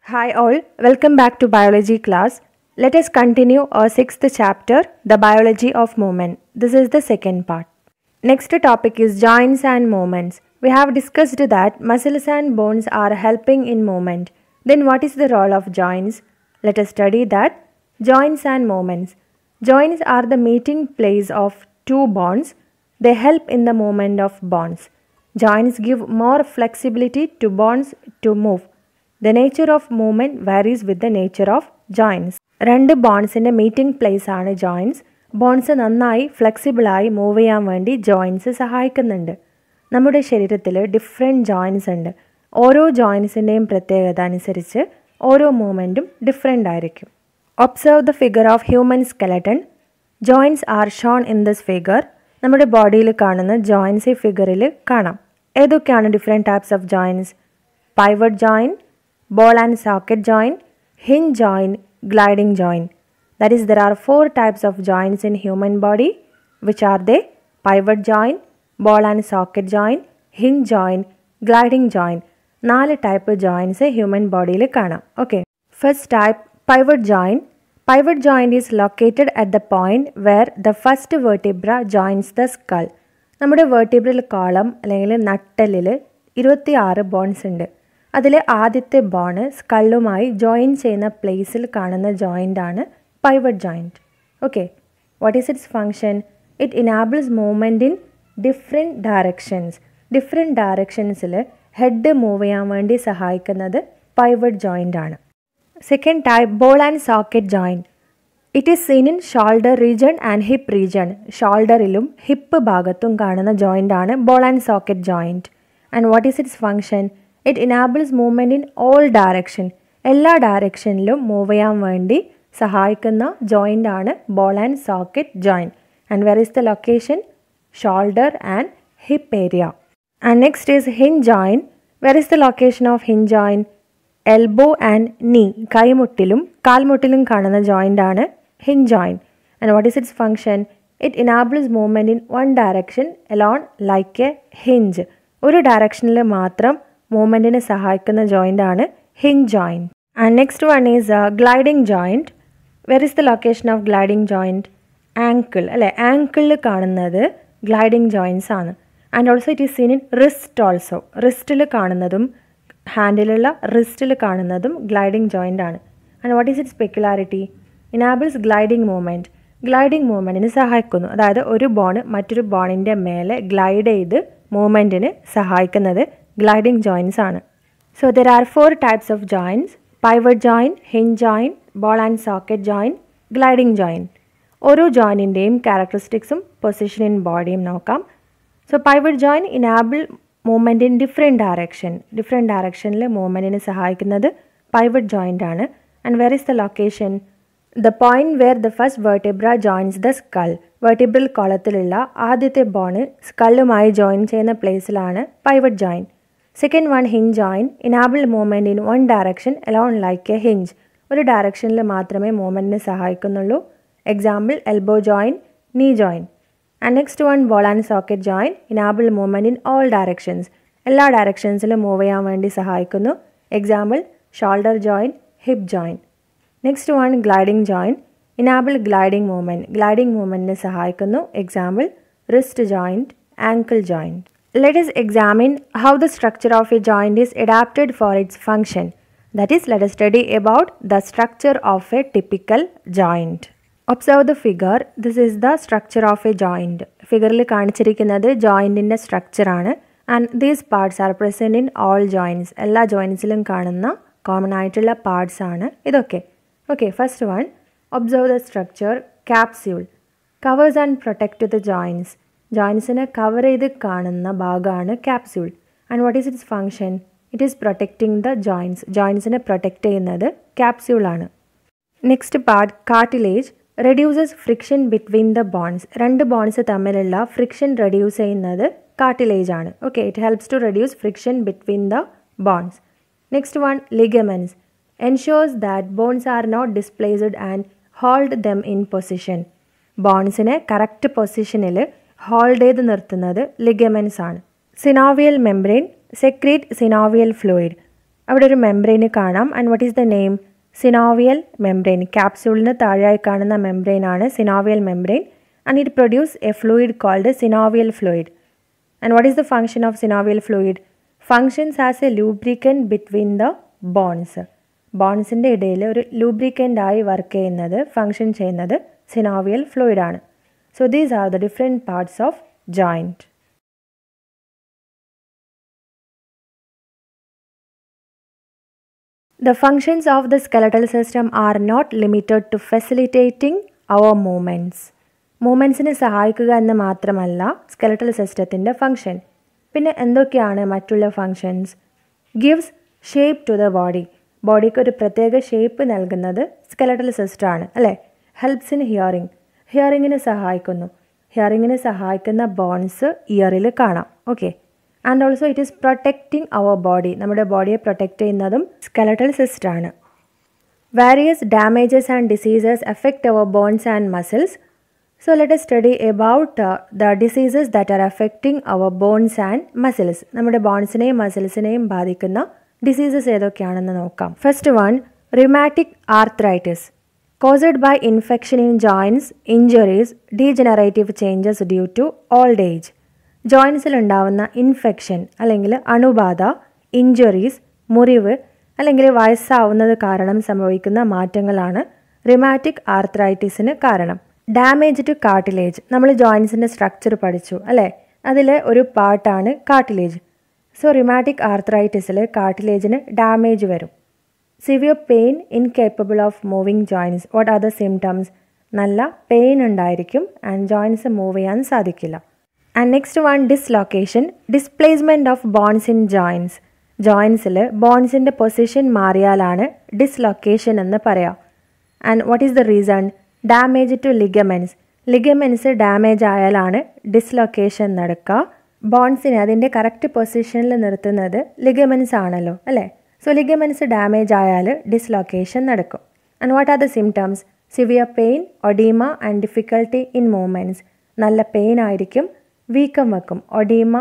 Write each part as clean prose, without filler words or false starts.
Hi all, welcome back to biology class. Let us continue our sixth chapter, the biology of movement. This is the second part. Next topic is joints and movements. We have discussed that muscles and bones are helping in movement. Then what is the role of joints? Let us study that. Joints and movements. Joints are the meeting place of two bones. They help in the movement of bones. Joints give more flexibility to bones to move. The nature of movement varies with the nature of joints. രണ്ട് ബോൺസിൻ്റെ meeting place ആണ് joints. Bones നന്നായി ഫ്ലെക്സിബിളായി move ചെയ്യാൻ വേണ്ടി joints സഹായിക്കുന്നുണ്ട്. നമ്മുടെ ശരീരത്തിൽ different joints ഉണ്ട്. ഓരോ ജോയിൻസിൻ്റെയും പ്രത്യേകത അനുസരിച്ച് ഓരോ മൂവ്മെൻറ്റും ഡിഫറെൻ്റ് ആയിരിക്കും. Observe the figure of human skeleton. Joints are shown in this figure. നമ്മുടെ ബോഡിയിൽ കാണുന്ന ജോയിൻസ് ഈ ഫിഗറിൽ കാണാം. ഏതൊക്കെയാണ് different types of joints? Pivot joint, ball and socket joint, hinge joint, gliding joint. That is, there are 4 types of joints in human body. Which are they? Pivot joint, ball and socket joint, hinge joint, gliding joint. 4 type of joints human body il കാണാം. Okay. First type, pivot joint. Pivot joint is located at the point where the first vertebra joins the skull. നമ്മുടെ vertebral column അല്ലെങ്കിൽ നട്ടെല്ലിൽ 26 bones ഉണ്ട്. അതിൽ ആദ്യത്തെ bone സ്കള്ളുമായി join ചെയ്യുന്ന പ്ലേസിൽ കാണുന്ന ജോയിൻ്റാണ് pivot joint. Okay, what is its function? It enables movement in different directions. Different ഡയറക്ഷൻസിൽ ഹെഡ് മൂവ് ചെയ്യാൻ വേണ്ടി സഹായിക്കുന്നത് പൈവറ്റ് ജോയിൻ്റ് ആണ്. Second type, ball and socket joint. It is seen in shoulder region and hip region. ഷോൾഡറിലും hip ഭാഗത്തും കാണുന്ന ജോയിൻ്റാണ് ball and socket joint. And what is its function? It enables movement in all direction. എല്ലാ ഡയറക്ഷനിലും move ചെയ്യാൻ വേണ്ടി സഹായിക്കുന്ന joint ആണ് ball and socket joint. And where is the location? Shoulder and hip area. And next is hinge joint. Where is the location of hinge joint? Elbow and knee. കൈമുട്ടിലും കാൽമുട്ടിലും കാണുന്ന joint ആണ് hinge joint. And what is its function? It enables movement in one direction alone like a hinge. ഒരു ഡയറക്ഷനിൽ മാത്രം മൂവ്മെൻറ്റിനെ സഹായിക്കുന്ന joint ആണ് hinge joint. And next one is gliding joint. Where is the location of gliding joint? Ankle അല്ലേ, ആങ്കിളിൽ കാണുന്നത് gliding joints ആണ്. And also it is seen in wrist also. റിസ്റ്റിൽ കാണുന്നതും ഹാൻഡിലുള്ള റിസ്റ്റിൽ കാണുന്നതും ഗ്ലൈഡിങ് ജോയിൻ്റ് ആണ്. And what is its peculiarity? Enables gliding movement. Gliding മൂവ്മെൻറ്റിന് സഹായിക്കുന്നു. അതായത് ഒരു ബോൺ മറ്റൊരു ബോണിൻ്റെ മേലെ ഗ്ലൈഡ് ചെയ്ത് മൂവ്മെൻറ്റിന് സഹായിക്കുന്നത് gliding joints ആണ്. So there are 4 types of joints: pivot joint, hinge joint, ball and socket joint, gliding joint. ഓരോ ജോയിൻറ്റിൻ്റെയും ക്യാരക്ടറിസ്റ്റിക്സും പൊസിഷൻ ഇൻ ബോഡിയും നോക്കാം. So pivot joint enable movement in different direction. Different ഡയറക്ഷനിൽ മൂവ്മെൻറ്റിന് സഹായിക്കുന്നത് പൈവറ്റ് ജോയിൻ്റ് ആണ്. And where is the location? The point where the first vertebra joins the skull. Vertebral കോളത്തിലുള്ള ആദ്യത്തെ bone സ്കള്ളുമായി ജോയിൻ ചെയ്യുന്ന പ്ലേസിലാണ് pivot joint. Second one, hinge joint. Enable movement in one direction alone like a hinge. ഒരു ഡയറക്ഷനിൽ മാത്രമേ മൂവ്മെൻറ്റിനെ സഹായിക്കുന്നുള്ളൂ. Example elbow joint, knee joint. And next one, ball and socket joint. Enable movement in all directions. എല്ലാ ഡയറക്ഷൻസിലും move ചെയ്യാൻ വേണ്ടി സഹായിക്കുന്നു. Example shoulder joint, hip joint. Next one, gliding joint. Enable gliding movement. Gliding മൂവ്മെൻറ്റിനെ സഹായിക്കുന്നു. Example wrist joint, ankle joint. Let us examine how the structure of a joint is adapted for its function. That is, let us study about the structure of a typical joint. Observe the figure. This is the structure of a joint. ഫിഗറിൽ കാണിച്ചിരിക്കുന്നത് ജോയിൻറ്റിൻ്റെ സ്ട്രക്ചറാണ്. And these parts are present in all joints. എല്ലാ ജോയിൻറ്റ്സിലും കാണുന്ന common ആയിട്ടുള്ള parts ആണ് ഇതൊക്കെ. Okay, first one, observe the structure. Capsule covers and protect the joints. ജോയിൻസിനെ കവർ ചെയ്ത് കാണുന്ന ഭാഗമാണ് capsule. And what is its function? It is protecting the joints. ജോയിൻസിനെ പ്രൊട്ടക്റ്റ് ചെയ്യുന്നത് ക്യാപ്സ്യൂളാണ്. Next part, cartilage. Reduces friction between the bones. രണ്ട് bones തമ്മിലുള്ള friction reduce ചെയ്യുന്നത് കാർട്ടിലേജ് ആണ്. Okay, it helps to reduce friction between the bones. Next one, ligaments. Ensures that bones are not displaced and hold them in position. ബോൺസിനെ correct പൊസിഷനിൽ hold ചെയ്ത് നിർത്തുന്നത് ligaments ആണ്. Synovial membrane secrete synovial fluid. അവിടെ ഒരു മെംബ്രെയിന് കാണാം. And what is the name? Synovial membrane. ക്യാപ്സ്യൂളിന് താഴെയായി കാണുന്ന മെംബ്രെയിനാണ് synovial membrane. And it produce a fluid called synovial fluid. And what is the function of synovial fluid? Functions as a lubricant between the bones. ബോൺസിൻ്റെ ഇടയിൽ ഒരു ലൂബ്രിക്കൻ്റായി work ചെയ്യുന്നത്, function ചെയ്യുന്നത് സിനോവിയൽ ഫ്ലൂയിഡാണ്. So these are the different parts of joint. The functions of the skeletal system are not limited to facilitating our movements. മൂവ്മെൻറ്റ്സിനെ സഹായിക്കുക എന്ന് മാത്രമല്ല സ്കെലറ്റൽ സിസ്റ്റത്തിൻ്റെ ഫങ്ഷൻ. പിന്നെ എന്തൊക്കെയാണ് മറ്റുള്ള functions? Gives shape to the body. ബോഡിക്ക് ഒരു പ്രത്യേക ഷേപ്പ് നൽകുന്നത് സ്കെലറ്റൽ സിസ്റ്റമാണ് അല്ലേ? Helps in hearing. ഹിയറിങ്ങിന് സഹായിക്കുന്നു. ഹിയറിങ്ങിന് സഹായിക്കുന്ന ബോൺസ് ഇയറിൽ കാണാം. Okay. And also it is protecting our body. നമ്മുടെ ബോഡിയെ പ്രൊട്ടക്റ്റ് ചെയ്യുന്നതും സ്കെലറ്റൽ സിസ്റ്റമാണ്. Various damages and diseases affect our bones and muscles. So let us study about the diseases that are affecting our bones and muscles. നമ്മുടെ ബോൺസിനെയും മസിൽസിനെയും ബാധിക്കുന്ന diseases ഏതൊക്കെയാണെന്ന് നോക്കാം. First one, rheumatic arthritis. caused by infection in joints, injuries, degenerative changes due to old age. ജോയിൻസിൽ ഉണ്ടാവുന്ന infection അല്ലെങ്കിൽ അണുബാധ, injuries, മുറിവ് അല്ലെങ്കിൽ വയസ്സാവുന്നത് കാരണം സംഭവിക്കുന്ന മാറ്റങ്ങളാണ് റിമാറ്റിക് ആർത്രൈറ്റിസിന് കാരണം. Damage to cartilage. നമ്മൾ ജോയിൻസിൻ്റെ സ്ട്രക്ചർ പഠിച്ചു അല്ലേ? അതിൽ ഒരു പാർട്ടാണ് കാർട്ടിലേജ്. സോ റിമാറ്റിക് ആർത്രൈറ്റിസിൽ കാർട്ടിലേജിന് ഡാമേജ് വരും. Severe pain, incapable of moving joints. What are the symptoms? നല്ല പെയിൻ ഉണ്ടായിരിക്കും ആൻഡ് ജോയിൻസ് മൂവ് ചെയ്യാൻ സാധിക്കില്ല. And next one, dislocation, displacement of bones in joints. ജോയിൻസിൽ ബോൺസിൻ്റെ പൊസിഷൻ മാറിയാലാണ് ഡിസ്ലൊക്കേഷൻ എന്ന് പറയാം. And what is the reason? Damage to ligaments. Ligaments damage ആയാലാണ് ഡിസ്ലൊക്കേഷൻ നടക്കുക. ബോൺസിനെ അതിൻ്റെ കറക്റ്റ് പൊസിഷനിൽ നിർത്തുന്നത് ലിഗമെൻറ്റ്സ് ആണല്ലോ അല്ലേ? സോ ലിഗമെൻറ്റ്സ് ഡാമേജ് ആയാൽ ഡിസ്ലൊക്കേഷൻ നടക്കും. And what are the symptoms? Severe pain, oedema and difficulty in movements. നല്ല പെയിൻ ആയിരിക്കും, വീക്കം വെക്കും. Oedema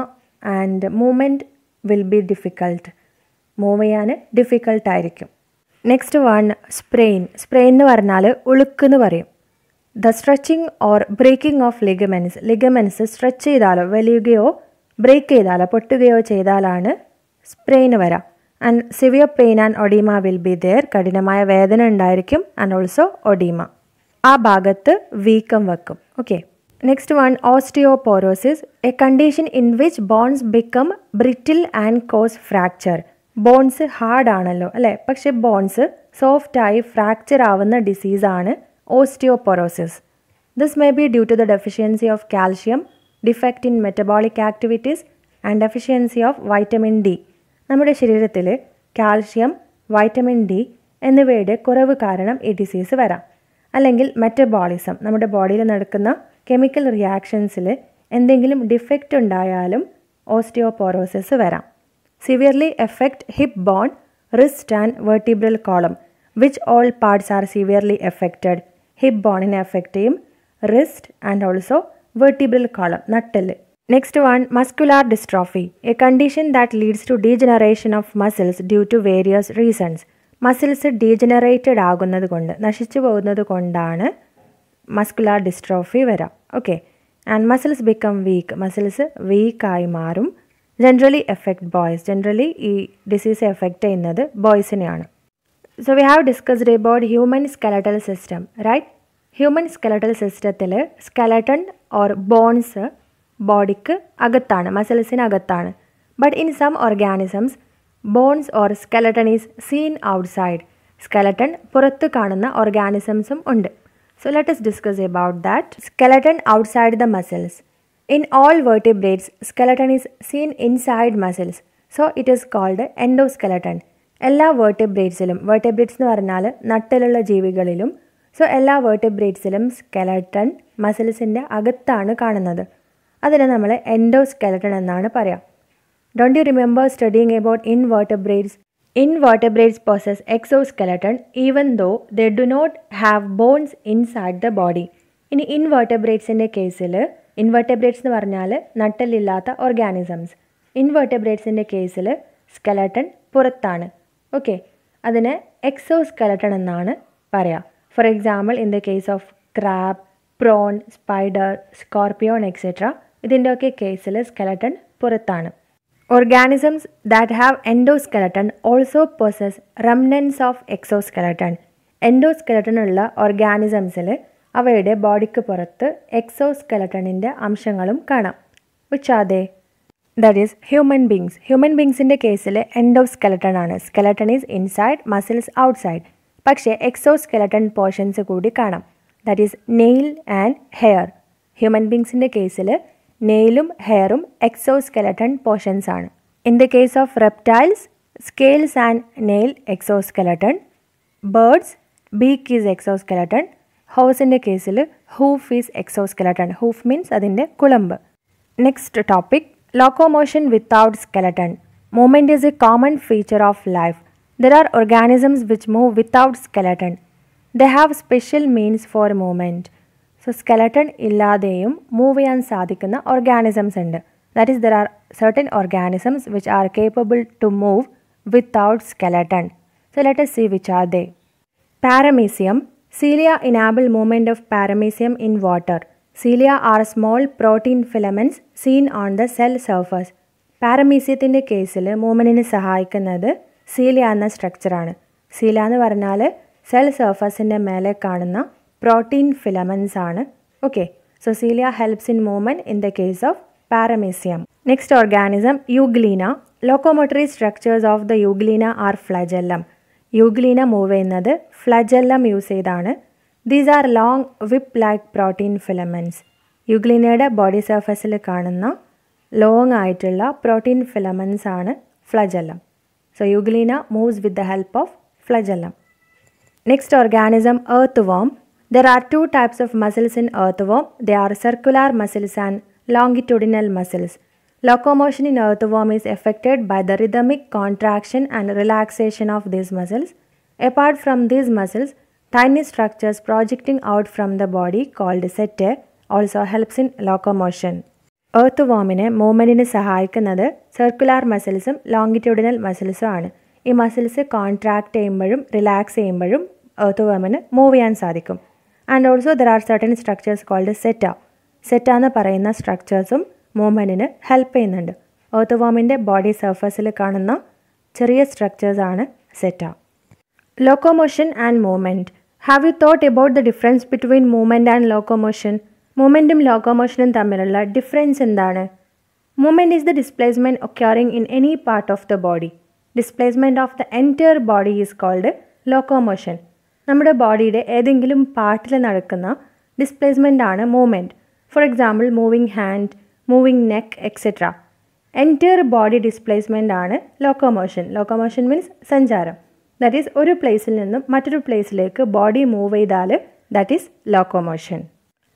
and movement will be difficult. Move ചെയ്യാൻ ഡിഫിക്കൾട്ടായിരിക്കും. Next one, sprain. സ്പ്രെയിൻ എന്ന് പറഞ്ഞാൽ ഉളുക്ക് എന്ന് പറയും. The stretching or breaking of ligaments. Ligaments stretch ചെയ്താലോ വലിയുകയോ ബ്രേക്ക് ചെയ്താലോ പൊട്ടുകയോ ചെയ്താലാണ് സ്പ്രെയിൻ വരാം. And severe pain and oedema will be there. കഠിനമായ വേദന ഉണ്ടായിരിക്കും ആൻഡ് ഓൾസോ ഒഡീമ. ആ ഭാഗത്ത് വീക്കം വെക്കും. Okay. Next one, osteoporosis, a condition in which bones become brittle and cause fracture. Bones hard ആണല്ലോ അല്ലേ? പക്ഷെ ബോൺസ് സോഫ്റ്റായി ഫ്രാക്ചർ ആവുന്ന ഡിസീസാണ് osteoporosis. This may be due to the deficiency of calcium, defect in metabolic activities and deficiency of vitamin D. നമ്മുടെ ശരീരത്തിൽ calcium, vitamin D എന്നിവയുടെ കുറവ് കാരണം ഈ ഡിസീസ് വരാം. അല്ലെങ്കിൽ മെറ്റബോളിസം, നമ്മുടെ ബോഡിയിൽ നടക്കുന്ന കെമിക്കൽ റിയാക്ഷൻസിൽ എന്തെങ്കിലും ഡിഫക്റ്റ് ഉണ്ടായാലും ഓസ്റ്റിയോപോറോസിസ് വരാം. Severely affect hip bone, wrist and vertebral column. Which all parts are severely affected? Hip ബോണിനെ എഫക്റ്റ് ചെയ്യും, wrist and also vertebral column, നട്ടെല്ല്. Next one, muscular dystrophy, a condition that leads to degeneration of muscles due to various reasons. Muscles degenerated ആകുന്നത് കൊണ്ട്, നശിച്ചു പോകുന്നത് കൊണ്ടാണ് muscular dystrophy വരാം. Okay. And muscles become weak. Muscles വീക്കായി മാറും. Generally affect boys. Generally ഈ ഡിസീസ് എഫക്റ്റ് ചെയ്യുന്നത് ബോയ്സിനെയാണ്. So we have discussed about human skeletal system, right? Human skeletal സിസ്റ്റത്തിൽ സ്കെലട്ടൺ ഓർ ബോൺസ് ബോഡിക്ക് അകത്താണ്, മസിൽസിന് അകത്താണ്. But in some organisms bones or skeleton is seen outside. Skeleton പുറത്ത് കാണുന്ന ഓർഗാനിസംസും ഉണ്ട്. So let us discuss about that. Skeleton outside the muscles. In all vertebrates, skeleton is seen inside muscles. So it is called endoskeleton. എല്ലാ വേർട്ടിബ്രേറ്റ്സിലും, vertebrates എന്ന് പറഞ്ഞാൽ നട്ടിലുള്ള ജീവികളിലും, so എല്ലാ വേർട്ടിബ്രേറ്റ്സിലും skeleton മസിൽസിൻ്റെ അകത്താണ് കാണുന്നത്. അതിനെ നമ്മൾ എൻഡോസ്കെലട്ടൺ എന്നാണ് പറയാം. Don't you remember studying about invertebrates? Invertebrates possess exoskeleton even though they do not have bones inside the body. ഇനി ഇൻവെർട്ടിബ്രേറ്റ്സിൻ്റെ കേസിൽ, ഇൻവെർട്ടിബ്രേറ്റ്സ് എന്ന് പറഞ്ഞാൽ നട്ടലില്ലാത്ത ഓർഗാനിസംസ്. ഇൻവെർട്ടിബ്രേറ്റ്സിൻ്റെ കേസിൽ സ്കെലട്ടൺ പുറത്താണ്, ഓക്കെ, അതിന് എക്സോസ്കെലട്ടൺ എന്നാണ് പറയുക. For example, in the case of crab, prawn, spider, scorpion etcetera, ഇതിൻ്റെയൊക്കെ കേസിൽ സ്കെലട്ടൺ പുറത്താണ്. Organisms that have endoskeleton also possess remnants of exoskeleton. എൻഡോസ്കെലട്ടൺ ഉള്ള ഓർഗാനിസംസിൽ അവയുടെ ബോഡിക്ക് പുറത്ത് എക്സോസ്കെലട്ടണിൻ്റെ അംശങ്ങളും കാണാം. Which are they? That is human beings. Human ബീങ്സിൻ്റെ കേസിൽ എൻഡോസ്കെലട്ടൺ ആണ്. Skeleton is inside, muscles outside. പക്ഷേ എക്സോസ്കെലട്ടൺ പോർഷൻസ് കൂടി കാണാം. That is nail and hair. Human ബീങ്സിൻ്റെ കേസിൽ നെയിലും ഹെയറും എക്സോസ്കെലട്ടൺ പോർഷൻസ് ആണ്. In the case of reptiles, scales and nail exoskeleton. Birds, beak is exoskeleton. ഹോഴ്സിൻ്റെ കേസിൽ hoof is exoskeleton. Hoof means അതിൻ്റെ കുളമ്പ്. Next topic, locomotion without skeleton. Movement is a common feature of life. There are organisms which move without skeleton. They have special means for movement. So skeleton ഇല്ലാതെയും move ചെയ്യാൻ സാധിക്കുന്ന organisms ഉണ്ട്. That is, there are certain organisms which are capable to move without skeleton. So let us see which are they. Paramecium. Cilia enable movement of paramecium in water. Cilia are small protein filaments seen on the cell surface. പാരമീസിയത്തിൻ്റെ കേസിൽ മൂവ്മെൻറ്റിന് സഹായിക്കുന്നത് cilia എന്ന സ്ട്രക്ചറാണ്. Cilia എന്ന് പറഞ്ഞാൽ cell സർഫസിൻ്റെ മേലെ കാണുന്ന protein filaments ആണ്. Okay, so cilia helps in movement in the case of paramecium. Next organism, euglena. Locomotory structures of the euglena are flagellum. Euglena move ചെയ്യുന്നത് ഫ്ലജെല്ലം യൂസ് ചെയ്താണ്. These are long whip like protein filaments. യൂഗ്ലീനയുടെ body സർഫസിൽ കാണുന്ന long ആയിട്ടുള്ള protein filaments ആണ് flagellum. So euglena moves with the help of flagellum. Next organism, earthworm. There are two types of muscles in earthworm. They are circular muscles and longitudinal muscles. Locomotion in earthworm is affected by the rhythmic contraction and relaxation of these muscles. Apart from these muscles, tiny structures projecting out from the body called setae also helps in locomotion. earthwormനെ മൂവ്മെൻറ്റിന് സഹായിക്കുന്നത് circular മസിൽസും longitudinal മസിൽസും ആണ്. ഈ muscles contract ചെയ്യുമ്പോഴും relax ചെയ്യുമ്പോഴും earthwormന് move ചെയ്യാൻ സാധിക്കും. And also there are certain structures called seta. Seta എന്ന് പറയുന്ന സ്ട്രക്ചേഴ്സും മൂവ്മെൻറ്റിന് help ചെയ്യുന്നുണ്ട്. earthwormൻ്റെ ബോഡി സർഫസിൽ കാണുന്ന ചെറിയ സ്ട്രക്ചേഴ്സാണ് seta. Locomotion and movement. Have you thought about the difference between movement and locomotion? മൂവ്മെൻറ്റും ലോക്കോമോഷനും തമ്മിലുള്ള ഡിഫറൻസ് എന്താണ്? Movement is the displacement occurring in any part of the body. Displacement of the entire body is called locomotion. നമ്മുടെ ബോഡിയുടെ ഏതെങ്കിലും പാർട്ടിൽ നടക്കുന്ന displacement ആണ് movement. For example, moving hand, moving neck etcetera. Entire body displacement ആണ് locomotion. Locomotion means സഞ്ചാരം. That is ഒരു പ്ലേസിൽ നിന്നും മറ്റൊരു പ്ലേസിലേക്ക് ബോഡി മൂവ് ചെയ്താൽ that is locomotion.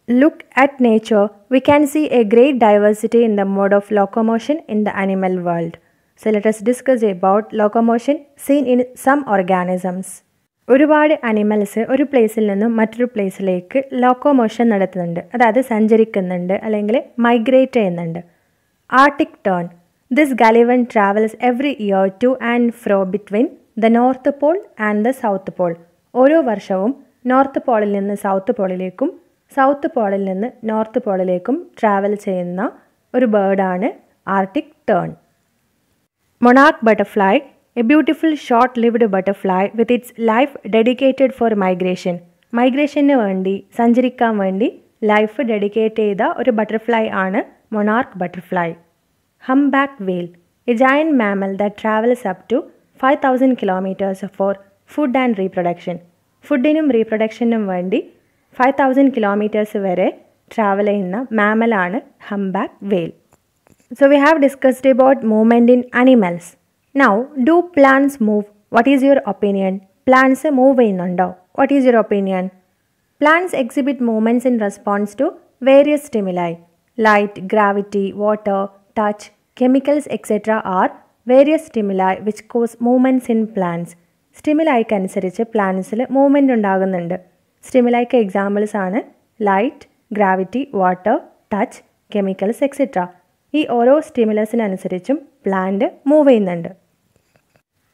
Look at nature. We can see a great diversity in the mode of locomotion in the animal world. So let us discuss about locomotion seen in some organisms. ഒരുപാട് animals ഒരു പ്ലേസിൽ നിന്നും മറ്റൊരു പ്ലേസിലേക്ക് locomotion നടത്തുന്നുണ്ട്, അതായത് സഞ്ചരിക്കുന്നുണ്ട് അല്ലെങ്കിൽ migrate ചെയ്യുന്നുണ്ട്. Arctic tern. This gallivant travels every year to and fro between the north pole and the south pole. ഓരോ വർഷവും നോർത്ത് പോളിൽ നിന്ന് സൗത്ത് പോളിലേക്കും സൗത്ത് പോളിൽ നിന്ന് നോർത്ത് പോളിലേക്കും ട്രാവൽ ചെയ്യുന്ന ഒരു ബേർഡാണ് Arctic tern. Monarch butterfly. A beautiful short lived butterfly with its life dedicated for migration. മൈഗ്രേഷന് വേണ്ടി, സഞ്ചരിക്കാൻ വേണ്ടി ലൈഫ് ഡെഡിക്കേറ്റ് ചെയ്ത ഒരു ബട്ടർഫ്ലൈ ആണ് monarch butterfly. Humpback whale. A giant mammal that travels up to 5000 kilometres for food and reproduction. ഫുഡിനും റീപ്രൊഡക്ഷനും വേണ്ടി 5000 കിലോമീറ്റേഴ്സ് വരെ ട്രാവൽ ചെയ്യുന്ന മാമലാണ് ഹംബാക്ക് വെയിൽ. So we have discussed about movement in animals. Now, do plants move? What is your opinion? Plants move ചെയ്യുന്നുണ്ടോ? What is your opinion? Plants exhibit movements in response to various stimuli. Light, gravity, water, touch, chemicals etc. are various stimuli which cause movements in plants. സ്റ്റിമുലൈക്ക് അനുസരിച്ച് പ്ലാന്റ്സിൽ movement ഉണ്ടാകുന്നുണ്ട്. സ്റ്റിമുലൈക്ക് examples ആണ് light, gravity, water, touch, chemicals etcetera. ഈ ഓരോ സ്റ്റിമുലസിനനുസരിച്ചും plant move ചെയ്യുന്നുണ്ട്.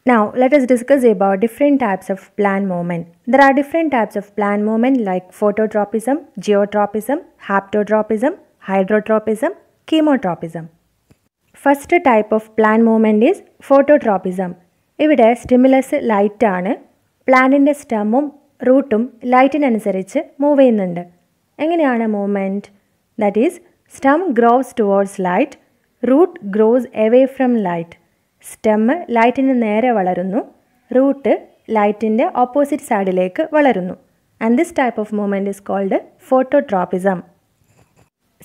Now, let us discuss about different types of planned movement. There are different types of planned movement like phototropism, geotropism, haptotropism, hydrotropism, chemotropism. First type of planned movement is phototropism. ഇവിടെ stimulus light ആണ്. പ്ലാന്റിൻ്റെ സ്റ്റെമ്മും റൂട്ടും ലൈറ്റിനനുസരിച്ച് move ചെയ്യുന്നുണ്ട്. എങ്ങനെയാണ് movement? That is stem grows towards light, root grows away from light. Stem ലൈറ്റിന് നേരെ വളരുന്നു, റൂട്ട് ലൈറ്റിൻ്റെ ഓപ്പോസിറ്റ് സൈഡിലേക്ക് വളരുന്നു. And this type of movement is called phototropism.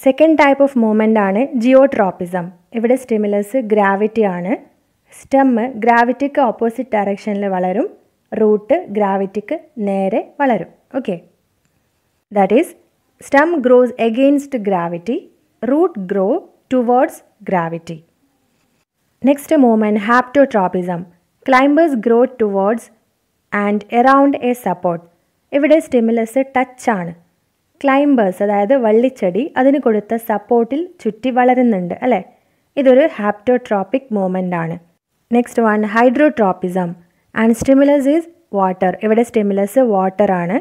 Second type of movement ആണ് ജിയോട്രോപ്പിസം. ഇവിടെ സ്റ്റിമുലസ് ഗ്രാവിറ്റി ആണ്. സ്റ്റെമ്മ് ഗ്രാവിറ്റിക്ക് ഓപ്പോസിറ്റ് ഡയറക്ഷനിൽ വളരും, റൂട്ട് ഗ്രാവിറ്റിക്ക് നേരെ വളരും. Okay, that is stem grows against gravity, root grow towards gravity. Next movement haptotropism. Climbers grow towards and around a support. ഇവിടെ സ്റ്റിമുലസ് ടച്ച് ആണ്. ക്ലൈംബേഴ്സ് അതായത് വള്ളിച്ചെടി അതിന് കൊടുത്ത സപ്പോർട്ടിൽ ചുറ്റി വളരുന്നുണ്ട് അല്ലേ? ഇതൊരു ഹാപ്റ്റോട്രോപ്പിക് മൂവ്മെൻ്റ് ആണ്. Next one hydrotropism. And stimulus is water. ഇവിടെ സ്റ്റിമുലസ് വാട്ടർ ആണ്.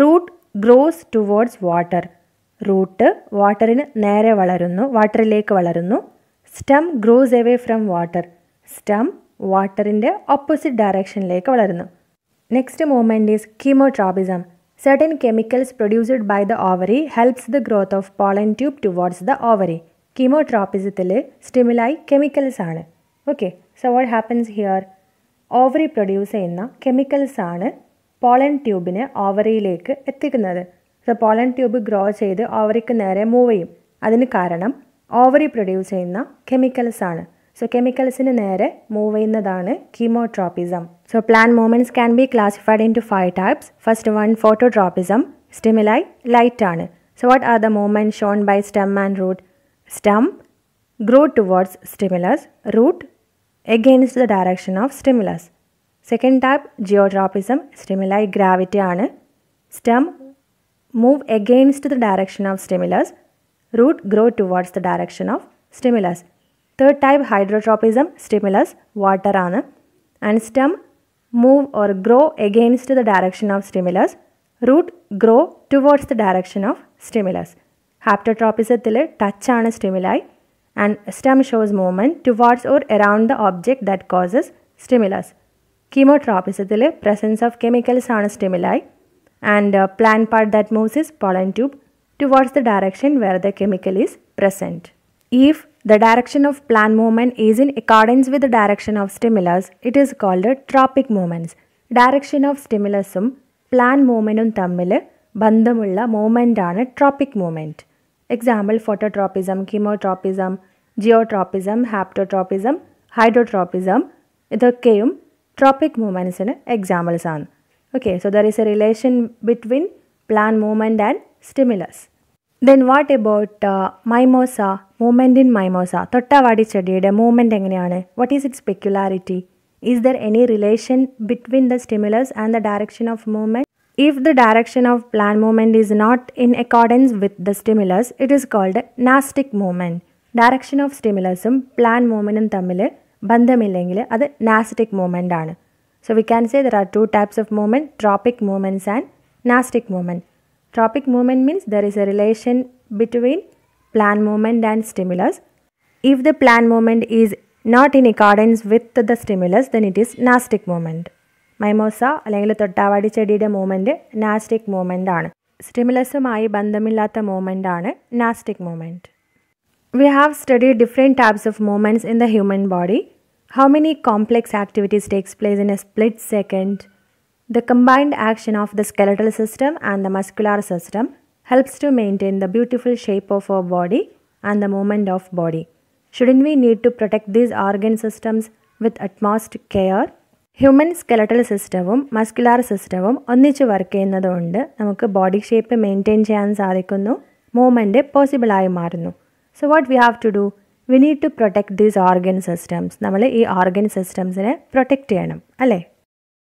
Root grows towards water. Root വാട്ടറിന് നേരെ വളരുന്നു, വാട്ടറിലേക്ക് വളരുന്നു. Stem grows away from water. Stem വാട്ടറിൻ്റെ ഓപ്പോസിറ്റ് ഡയറക്ഷനിലേക്ക് വളരുന്നു. Next movement is chemotropism. Certain chemicals produced by the ovary helps the growth of pollen tube towards the ovary. കീമോട്രോപ്പിസത്തിൽ സ്റ്റിമുലായി കെമിക്കൽസ് ആണ്. Okay, so what happens here? Ovary produce ചെയ്യുന്ന chemicals ആണ് pollen ട്യൂബിനെ ഓവറിയിലേക്ക് എത്തിക്കുന്നത്. സോ പോളൻ ട്യൂബ് ഗ്രോ ചെയ്ത് ഓവറിക്ക് നേരെ മൂവ് ചെയ്യും. അതിന് കാരണം ഓവറി പ്രൊഡ്യൂസ് ചെയ്യുന്ന കെമിക്കൽസ് ആണ്. സോ കെമിക്കൽസിന് നേരെ മൂവ് ചെയ്യുന്നതാണ് കീമോട്രോപ്പിസം. So plant movements can be classified into 5 types. First one, phototropism. Stimuli light ആണ്. So what are the movements shown by stem and root? Stem grow towards stimulus, root against the direction of stimulus. Second type, geotropism. Stimuli gravity ആണ്. Stem move against the direction of stimulus, root grow towards the direction of stimulus. Third type, hydrotropism. Stimulus water ആണ്. And stem move or grow against the direction of stimulus, root grow towards the direction of stimulus. Haptotropisത്തിൽ touch ആണ് stimuli and stem shows movement towards or around the object that causes stimulus. Chemotropisത്തിൽ presence of chemicals ആണ് stimuli and plant part that moves is pollen tube towards the direction where the chemical is present. If the direction of plant movement is in accordance with the direction of stimulus, it is called tropic movements. Direction of stimulusum plant movementum തമ്മിൽ ബന്ധമുള്ള movement ആണ് tropic movement. Example phototropism, കീമോട്രോപ്പിസം, ജിയോട്രോപ്പിസം, ഹാപ്റ്റോട്രോപ്പിസം, ഹൈഡ്രോട്രോപ്പിസം ഇതൊക്കെയും tropic മൂവ്മെൻറ്റ്സിന് examples ആണ്. Okay, so there is A relation between plant movement and stimulus. Then what about mimosa? Movement in mimosa. തൊട്ടാവാടി ചെടിയുടെ movement എങ്ങനെയാണ്? What is its peculiarity? Is there any relation between the stimulus and the direction of movement? If the direction of plant movement is not in accordance with the stimulus, it is called nastic movement. Direction of stimulusum plant movementum തമ്മിൽ ബന്ധമില്ലെങ്കിൽ അത് nastic movement ആണ്. So we can say there are 2 types of movement, tropic movements and nastic movement. Tropic movement means there is a relation between plant movement and stimulus. If the plant movement is not in accordance with the stimulus, then it is nastic movement. Mimosa അല്ലെങ്കിൽ തൊട്ടാവാടി ചെടിയുടെ movement നാസ്റ്റിക് movement ആണ്. സ്റ്റിമുലസുമായി ബന്ധമില്ലാത്ത movement ആണ് നാസ്റ്റിക് movement. We have studied different types of movements in the human body. How many complex activities takes place in a split second? The combined action of the skeletal system and the muscular system helps to maintain the beautiful shape of our body and the movement of body. Shouldn't we need to protect these organ systems with utmost care? Human skeletal സിസ്റ്റവും muscular സിസ്റ്റവും ഒന്നിച്ച് work ചെയ്യുന്നതുകൊണ്ട് നമുക്ക് body shape maintain ചെയ്യാൻ സാധിക്കുന്നു, movement പോസിബിളായി മാറുന്നു. So what we have to do? We need to protect these organ systems. നമ്മൾ ഈ ഓർഗൻ സിസ്റ്റംസിനെ പ്രൊട്ടക്റ്റ് ചെയ്യണം അല്ലേ?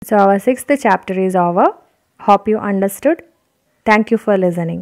So our 6th chapter is over. Hope you understood. Thank you for listening.